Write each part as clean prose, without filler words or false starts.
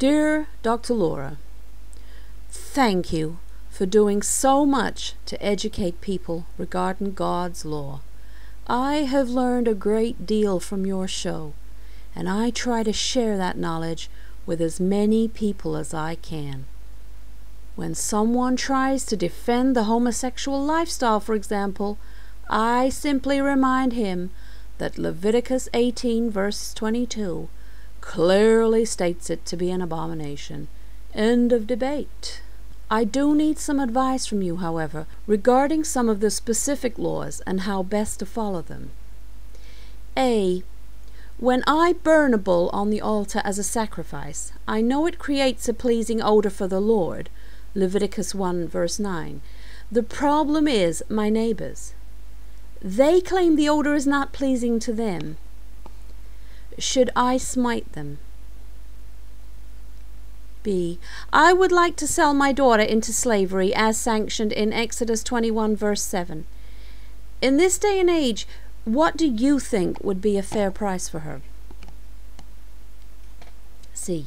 Dear Dr. Laura, thank you for doing so much to educate people regarding God's law. I have learned a great deal from your show, and I try to share that knowledge with as many people as I can. When someone tries to defend the homosexual lifestyle, for example, I simply remind him that Leviticus 18 verse 22 clearly states it to be an abomination. End of debate. I do need some advice from you, however, regarding some of the specific laws and how best to follow them. A. When I burn a bull on the altar as a sacrifice, I know it creates a pleasing odor for the Lord, Leviticus 1 verse 9. The problem is my neighbors. They claim the odor is not pleasing to them. Should I smite them? B. I would like to sell my daughter into slavery as sanctioned in Exodus 21 verse 7. In this day and age, what do you think would be a fair price for her? C.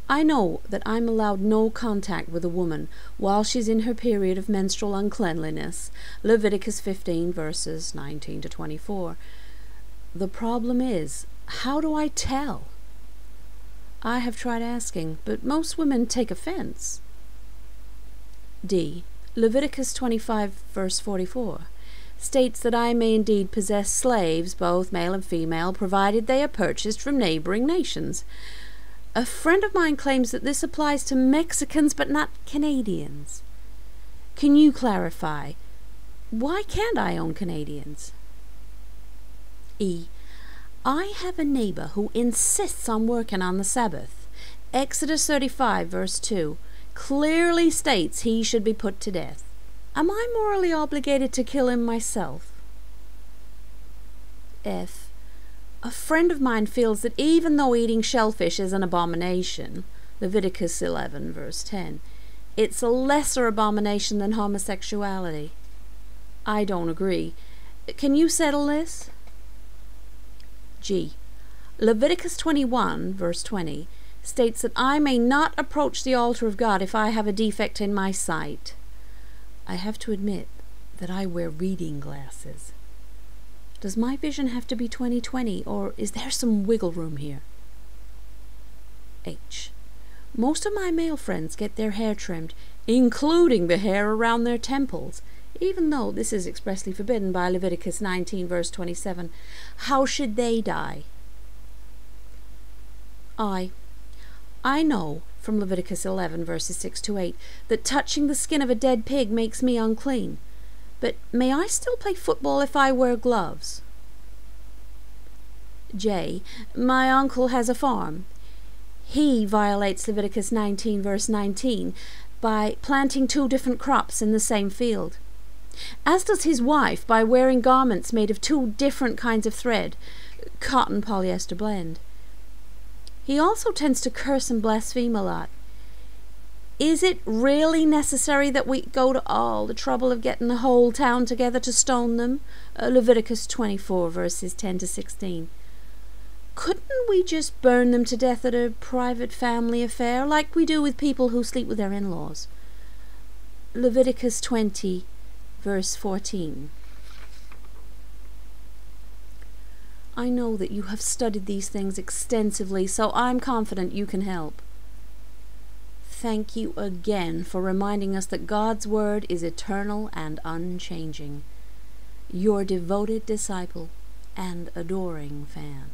I know that I'm allowed no contact with a woman while she's in her period of menstrual uncleanliness, Leviticus 15 verses 19 to 24. The problem is, how do I tell? I have tried asking, but most women take offense. D. Leviticus 25 verse 44 states that I may indeed possess slaves, both male and female, provided they are purchased from neighboring nations. A friend of mine claims that this applies to Mexicans but not Canadians. Can you clarify? Why can't I own Canadians? E. I have a neighbor who insists on working on the Sabbath. Exodus 35 verse 2 clearly states he should be put to death. Am I morally obligated to kill him myself? F. A friend of mine feels that even though eating shellfish is an abomination, Leviticus 11 verse 10, it's a lesser abomination than homosexuality. I don't agree. Can you settle this? G. Leviticus 21 verse 20 states that I may not approach the altar of God if I have a defect in my sight. I have to admit that I wear reading glasses. Does my vision have to be 20/20, or is there some wiggle room here? H. Most of my male friends get their hair trimmed, including the hair around their temples, even though this is expressly forbidden by Leviticus 19 verse 27. How should they die? I know from Leviticus 11 verses 6 to 8 that touching the skin of a dead pig makes me unclean. But may I still play football if I wear gloves? J. My uncle has a farm. He violates Leviticus 19 verse 19 by planting 2 different crops in the same field. As does his wife by wearing garments made of 2 different kinds of thread, cotton polyester blend. He also tends to curse and blaspheme a lot. Is it really necessary that we go to all the trouble of getting the whole town together to stone them? Leviticus 24 verses 10 to 16. Couldn't we just burn them to death at a private family affair, like we do with people who sleep with their in-laws? Leviticus 20 verse 14. I know that you have studied these things extensively, so I'm confident you can help. Thank you again for reminding us that God's Word is eternal and unchanging. Your devoted disciple and adoring fan.